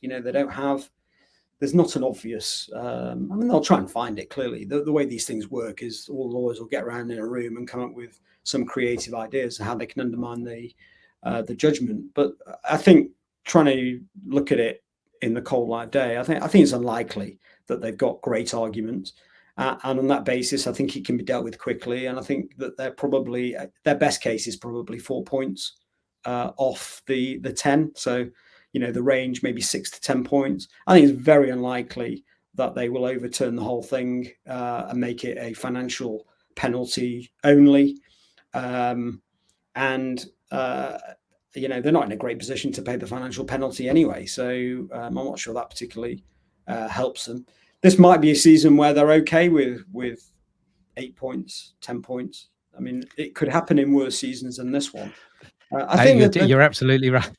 There's not an obvious. They'll try and find it clearly. The way these things work is all lawyers will get around in a room and come up with some creative ideas of how they can undermine the judgment. But I think trying to look at it in the cold light of day, I think it's unlikely that they've got great arguments. And on that basis, I think it can be dealt with quickly. And I think that their best case is probably 4 points off the 10. So, the range maybe 6 to 10 points. I think it's very unlikely that they will overturn the whole thing and make it a financial penalty only. They're not in a great position to pay the financial penalty anyway. So I'm not sure that particularly helps them. This might be a season where they're okay with 8 points, 10 points. I mean, it could happen in worse seasons than this one. I think you're absolutely right.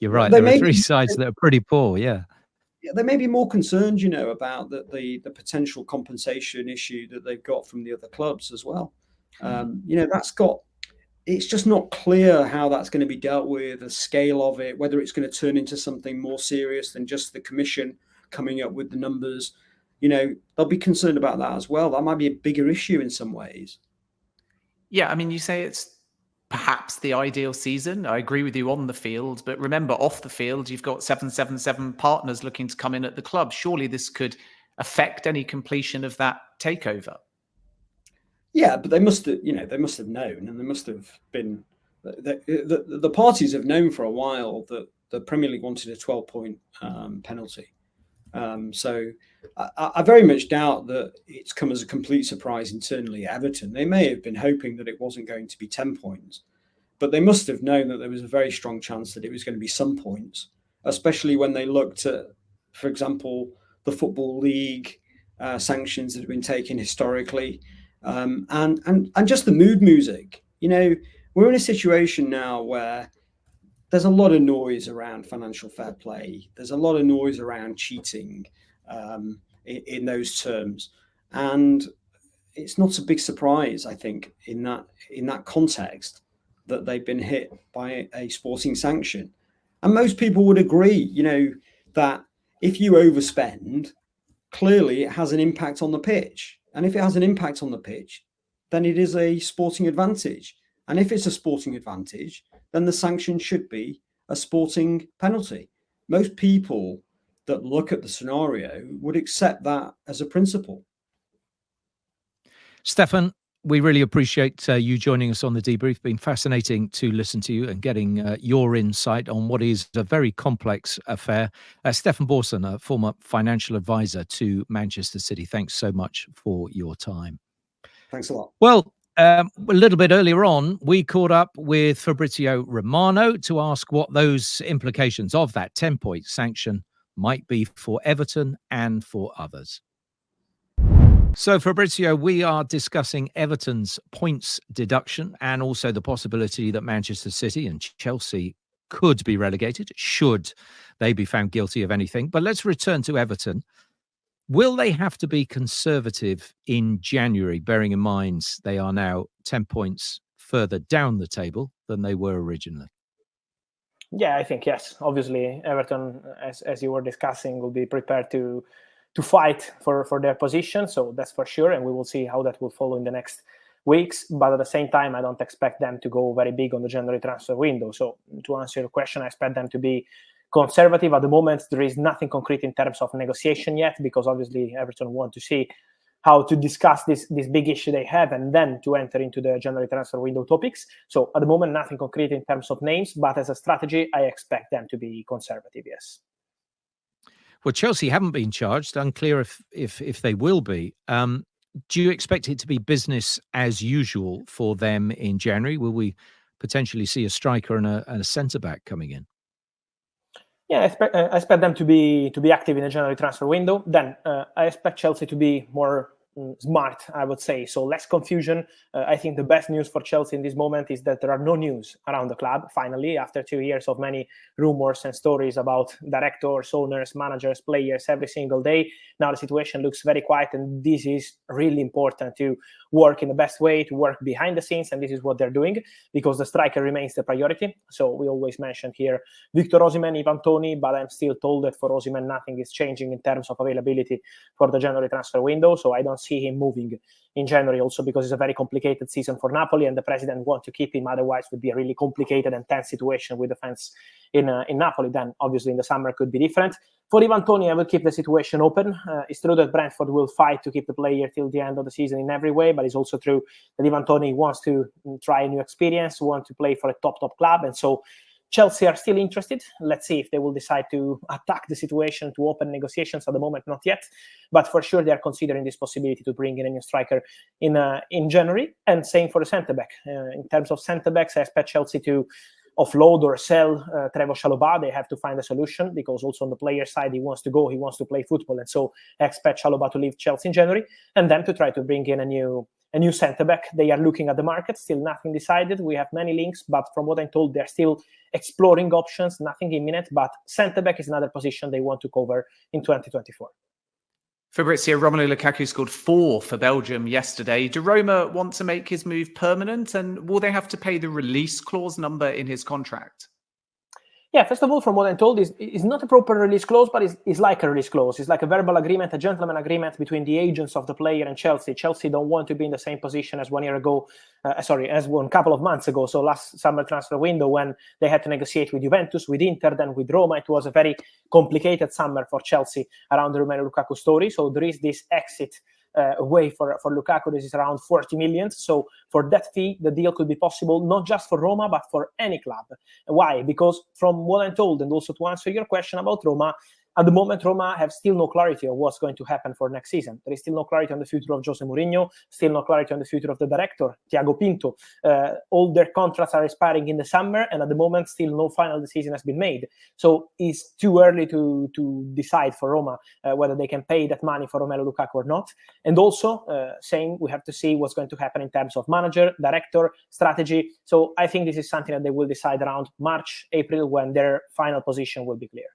You're right. There are three sides that are pretty poor. Yeah. They may be more concerned, about the potential compensation issue that they've got from the other clubs as well. It's just not clear how that's going to be dealt with, the scale of it, whether it's going to turn into something more serious than just the commission coming up with the numbers. They'll be concerned about that as well. That might be a bigger issue in some ways. Yeah, you say it's perhaps the ideal season. I agree with you on the field, but remember, off the field, you've got 777 partners looking to come in at the club. Surely this could affect any completion of that takeover? Yeah, but they must have, they must have known, and they must have been. The parties have known for a while that the Premier League wanted a 12-point penalty. So I very much doubt that it's come as a complete surprise internally at Everton. They may have been hoping that it wasn't going to be 10 points, but they must have known that there was a very strong chance that it was going to be some points, especially when they looked at, for example, the Football League sanctions that have been taken historically, and just the mood music. We're in a situation now where there's a lot of noise around financial fair play. There's a lot of noise around cheating in those terms, and it's not a big surprise, I think, in that context, that they've been hit by a sporting sanction. And most people would agree, that if you overspend, clearly it has an impact on the pitch. And if it has an impact on the pitch, then it is a sporting advantage. And if it's a sporting advantage, then the sanction should be a sporting penalty. Most people that look at the scenario would accept that as a principle. Stefan, we really appreciate you joining us on the debrief. Been fascinating to listen to you and getting your insight on what is a very complex affair. Stefan Borson, a former financial advisor to Manchester City, thanks so much for your time. Thanks a lot. Well, a little bit earlier on, we caught up with Fabrizio Romano to ask what those implications of that 10-point sanction might be for Everton and for others. So, Fabrizio, we are discussing Everton's points deduction and also the possibility that Manchester City and Chelsea could be relegated, should they be found guilty of anything. But let's return to Everton. Will they have to be conservative in January, bearing in mind they are now 10 points further down the table than they were originally? Yeah, I think yes. Obviously, Everton, as you were discussing, will be prepared to fight for their position. So that's for sure. And we will see how that will follow in the next weeks. But at the same time, I don't expect them to go very big on the January transfer window. So to answer your question, I expect them to be conservative. At the moment, there is nothing concrete in terms of negotiation yet, because obviously Everton want to see how to discuss this big issue they have and then to enter into the January transfer window topics. So at the moment, nothing concrete in terms of names, but as a strategy, I expect them to be conservative, yes. Well, Chelsea haven't been charged. Unclear if they will be. Do you expect it to be business as usual for them in January? Will we potentially see a striker and a centre-back coming in? Yeah, I expect them to be active in the January transfer window. Then I expect Chelsea to be more smart, I would say. So less confusion. I think the best news for Chelsea in this moment is that there are no news around the club, finally, after 2 years of many rumors and stories about directors, owners, managers, players every single day. Now the situation looks very quiet, and this is really important to work in the best way, to work behind the scenes, and this is what they're doing, because the striker remains the priority. So we always mention here Victor Osimhen, Ivan Toney, but I'm still told that for Osimhen nothing is changing in terms of availability for the January transfer window, so I don't see him moving in January, also because it's a very complicated season for Napoli and the president wants to keep him, otherwise it would be a really complicated and tense situation with the fans in Napoli. Then obviously in the summer could be different. For Ivan Toney, I will keep the situation open. It's true that Brentford will fight to keep the player till the end of the season in every way, but it's also true that Ivan Toney wants to try a new experience, wants to play for a top club, and so Chelsea are still interested. Let's see if they will decide to attack the situation, to open negotiations. At the moment, not yet. But for sure, they are considering this possibility to bring in a new striker in January. And same for the centre-back. In terms of centre-backs, I expect Chelsea to offload or sell Trevoh Chalobah. They have to find a solution, because also on the player side, he wants to go, he wants to play football. And so I expect Chalobah to leave Chelsea in January, and then to try to bring in a new centre-back. They are looking at the market, still nothing decided. We have many links, but from what I'm told, they're still exploring options, nothing imminent, but centre-back is another position they want to cover in 2024. Fabrizio, Romelu Lukaku scored 4 for Belgium yesterday. Do Roma want to make his move permanent, and will they have to pay the release clause number in his contract? Yeah, first of all, from what I'm told, is not a proper release clause, but is like a release clause. It's like a verbal agreement, a gentleman agreement between the agents of the player and Chelsea. Chelsea don't want to be in the same position as 1 year ago, as one couple of months ago. So last summer transfer window, when they had to negotiate with Juventus, with Inter, then with Roma. It was a very complicated summer for Chelsea around the Romelu Lukaku story. So there is this exit way for Lukaku. This is around 40 million. So for that fee, the deal could be possible, not just for Roma, but for any club. Why? Because from what I'm told, and also to answer your question about Roma, at the moment, Roma have still no clarity of what's going to happen for next season. There is still no clarity on the future of Jose Mourinho, still no clarity on the future of the director, Thiago Pinto. All their contracts are expiring in the summer, and at the moment, still no final decision has been made. So it's too early to decide for Roma whether they can pay that money for Romelu Lukaku or not. And also, we have to see what's going to happen in terms of manager, director, strategy. So I think this is something that they will decide around March, April, when their final position will be clear.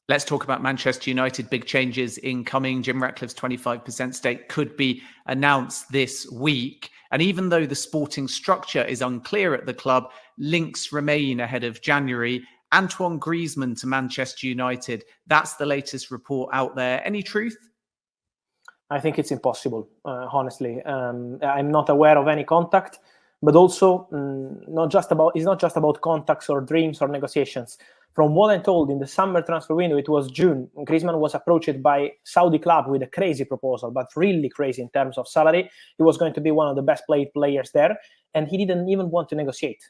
Let's talk about Manchester United. Big changes incoming. Jim Ratcliffe's 25% stake could be announced this week. And even though the sporting structure is unclear at the club, links remain ahead of January. Antoine Griezmann to Manchester United. That's the latest report out there. Any truth? I think it's impossible, honestly. I'm not aware of any contact, but also it's not just about contacts or dreams or negotiations. From what I'm told, in the summer transfer window, it was June, Griezmann was approached by Saudi club with a crazy proposal, but really crazy in terms of salary. He was going to be one of the best paid players there. And he didn't even want to negotiate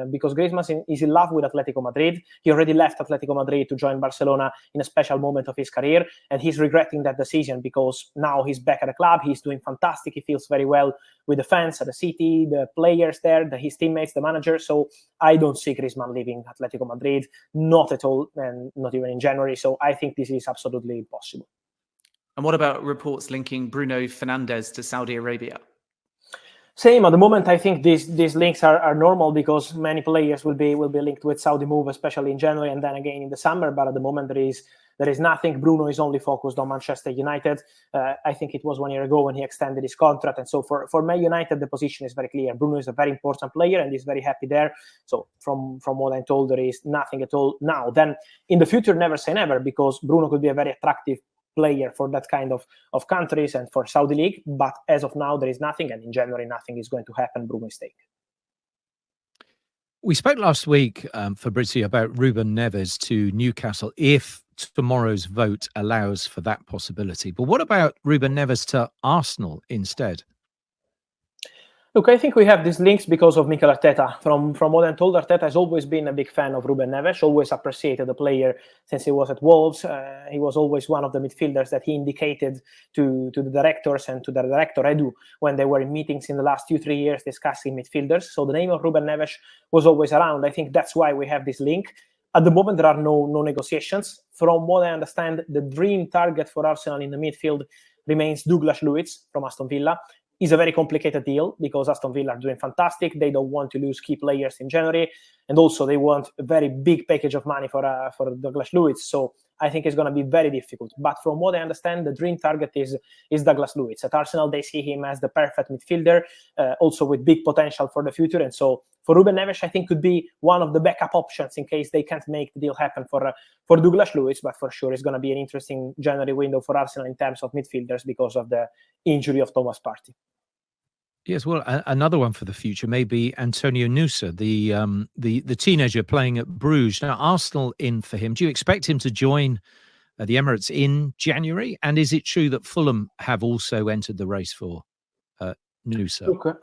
because Griezmann is in love with Atletico Madrid. He already left Atletico Madrid to join Barcelona in a special moment of his career. And he's regretting that decision because now he's back at the club. He's doing fantastic. He feels very well with the fans at the city, the players there, his teammates, the manager. So I don't see Griezmann leaving Atletico Madrid, not at all, and not even in January. So I think this is absolutely impossible. And what about reports linking Bruno Fernandes to Saudi Arabia? Same at the moment. I think these links are normal because many players will be linked with Saudi move, especially in January and then again in the summer. But at the moment there is nothing. Bruno is only focused on Manchester United. I think it was 1 year ago when he extended his contract, and so for Man United the position is very clear. Bruno is a very important player and he's very happy there. So from what I'm told, there is nothing at all now. Then in the future, never say never, because Bruno could be a very attractive player for that kind of countries and for Saudi League. But as of now, there is nothing. And in January, nothing is going to happen. Bruno's stake. We spoke last week, Fabrizio, about Ruben Neves to Newcastle if tomorrow's vote allows for that possibility. But what about Ruben Neves to Arsenal instead? Look, I think we have these links because of Mikel Arteta. From what I'm told, Arteta has always been a big fan of Ruben Neves, always appreciated the player since he was at Wolves. He was always one of the midfielders that he indicated to the directors and to the director Edu when they were in meetings in the last 2-3 years discussing midfielders. So the name of Ruben Neves was always around. I think that's why we have this link. At the moment, there are no negotiations. From what I understand, the dream target for Arsenal in the midfield remains Douglas Luiz from Aston Villa. It's a very complicated deal because Aston Villa are doing fantastic. They don't want to lose key players in January. And also they want a very big package of money for Douglas Luiz. So I think it's going to be very difficult. But from what I understand, the dream target is Douglas Luiz. At Arsenal, they see him as the perfect midfielder, also with big potential for the future. And so for Ruben Neves, I think could be one of the backup options in case they can't make the deal happen for Douglas Luiz. But for sure, it's going to be an interesting January window for Arsenal in terms of midfielders because of the injury of Thomas Partey. Yes, well, another one for the future may be Antonio Nusa, the teenager playing at Bruges. Now, Arsenal in for him. Do you expect him to join the Emirates in January? And is it true that Fulham have also entered the race for Nusa? Look,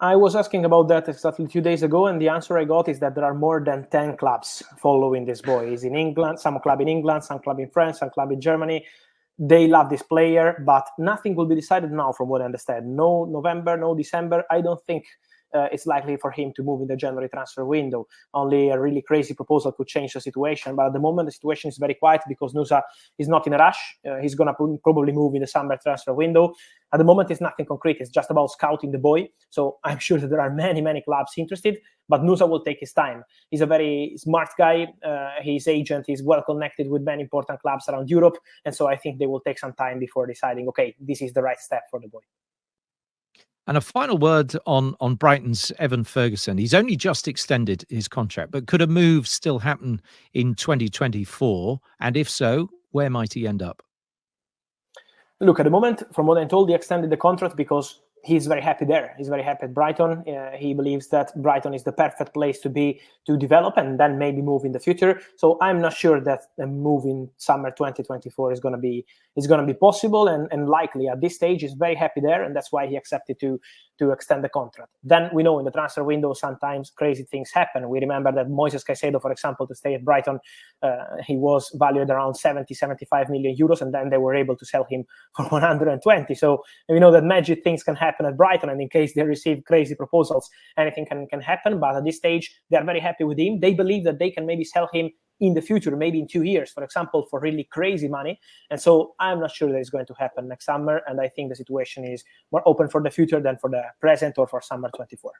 I was asking about that exactly 2 days ago, and the answer I got is that there are more than 10 clubs following this boy. He's in England, some club in England, some club in France, some club in Germany. They love this player, but nothing will be decided now from what I understand. No November, no December. I don't think it's likely for him to move in the January transfer window. Only a really crazy proposal could change the situation. But at the moment, the situation is very quiet because Nusa is not in a rush. He's going to probably move in the summer transfer window. At the moment, it's nothing concrete. It's just about scouting the boy. So I'm sure that there are many, many clubs interested, but Nusa will take his time. He's a very smart guy. His agent is well connected with many important clubs around Europe. And so I think they will take some time before deciding, okay, this is the right step for the boy. And a final word on Brighton's Evan Ferguson. He's only just extended his contract, but could a move still happen in 2024? And if so, where might he end up? Look, at the moment, from what I'm told, he extended the contract because he's very happy there. He's very happy at Brighton. He believes that Brighton is the perfect place to be, to develop and then maybe move in the future. So I'm not sure that a move in summer 2024 is going to be possible, and likely at this stage. He's very happy there, and that's why he accepted to extend the contract. Then we know in the transfer window sometimes crazy things happen. We remember that Moises Caicedo, for example, to stay at Brighton, he was valued around 75 million euros, and then they were able to sell him for 120. So we know that magic things can happen at Brighton, and in case they receive crazy proposals, anything can happen. But at this stage, they are very happy with him. They believe that they can maybe sell him in the future, maybe in 2 years, for example, for really crazy money. And so I'm not sure that it's going to happen next summer. And I think the situation is more open for the future than for the present or for summer 24.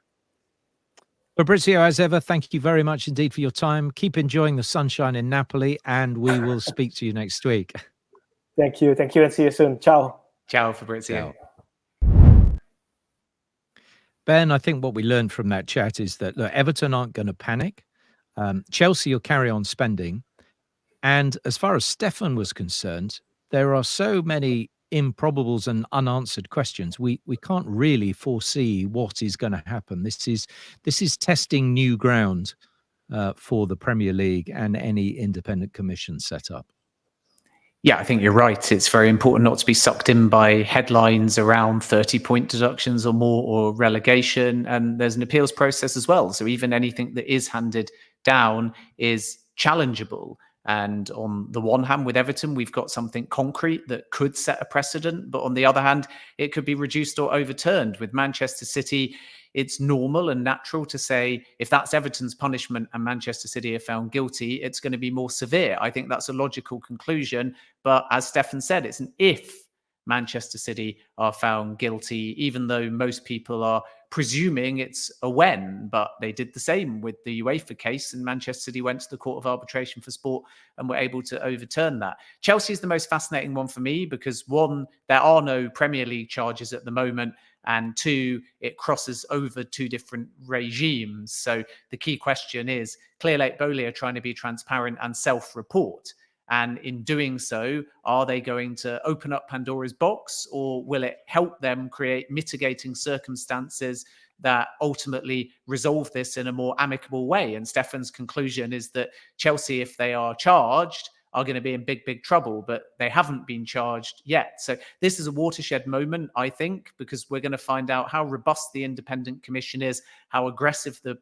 Fabrizio, as ever, thank you very much indeed for your time. Keep enjoying the sunshine in Napoli, and we will speak to you next week. Thank you, and see you soon. Ciao. Ciao, Fabrizio. Ciao. Ben, I think what we learned from that chat is that, look, Everton aren't going to panic. Chelsea will carry on spending. And as far as Stefan was concerned, there are so many improbables and unanswered questions. We can't really foresee what is going to happen. This is testing new ground for the Premier League and any independent commission set up. Yeah, I think you're right. It's very important not to be sucked in by headlines around 30-point deductions or more, or relegation. And there's an appeals process as well. So even anything that is handed down is challengeable. And on the one hand, with Everton, we've got something concrete that could set a precedent. But on the other hand, it could be reduced or overturned. With Manchester City, it's normal and natural to say, if that's Everton's punishment and Manchester City are found guilty, it's going to be more severe. I think that's a logical conclusion. But as Stefan said, it's an if Manchester City are found guilty, even though most people are presuming it's a when. But they did the same with the UEFA case, and Manchester City went to the Court of Arbitration for Sport and were able to overturn that. Chelsea is the most fascinating one for me because, one, there are no Premier League charges at the moment, and two, it crosses over two different regimes. So the key question is, Clear Lake Bowley are trying to be transparent and self-report. And in doing so, are they going to open up Pandora's box, or will it help them create mitigating circumstances that ultimately resolve this in a more amicable way? And Stefan's conclusion is that Chelsea, if they are charged, are going to be in big trouble, but they haven't been charged yet. So this is a watershed moment, I think, because we're going to find out how robust the independent commission is, how aggressive the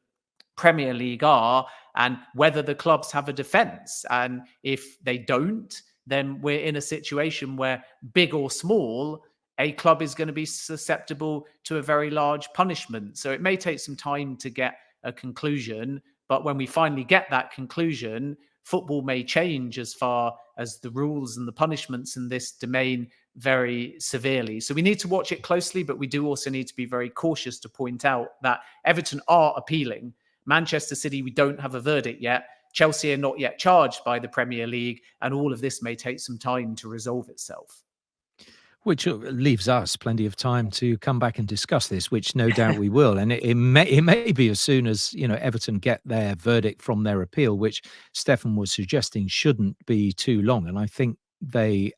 Premier League are, and whether the clubs have a defence. And if they don't, then we're in a situation where, big or small, a club is going to be susceptible to a very large punishment. So it may take some time to get a conclusion, but when we finally get that conclusion, football may change as far as the rules and the punishments in this domain very severely. So we need to watch it closely, but we do also need to be very cautious to point out that Everton are appealing. Manchester City, we don't have a verdict yet. Chelsea are not yet charged by the Premier League, and all of this may take some time to resolve itself. Which leaves us plenty of time to come back and discuss this, which no doubt we will. And it may be as soon as, Everton get their verdict from their appeal, which Stefan was suggesting shouldn't be too long. And I think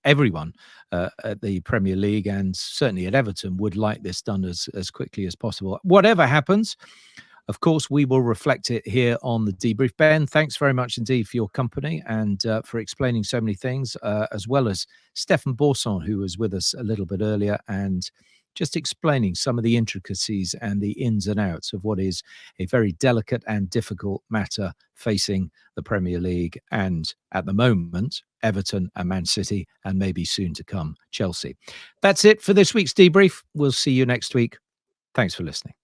everyone at the Premier League and certainly at Everton would like this done as quickly as possible. Whatever happens, of course, we will reflect it here on the debrief. Ben, thanks very much indeed for your company and for explaining so many things, as well as Stefan Borson, who was with us a little bit earlier, and just explaining some of the intricacies and the ins and outs of what is a very delicate and difficult matter facing the Premier League and, at the moment, Everton and Man City, and maybe soon to come, Chelsea. That's it for this week's debrief. We'll see you next week. Thanks for listening.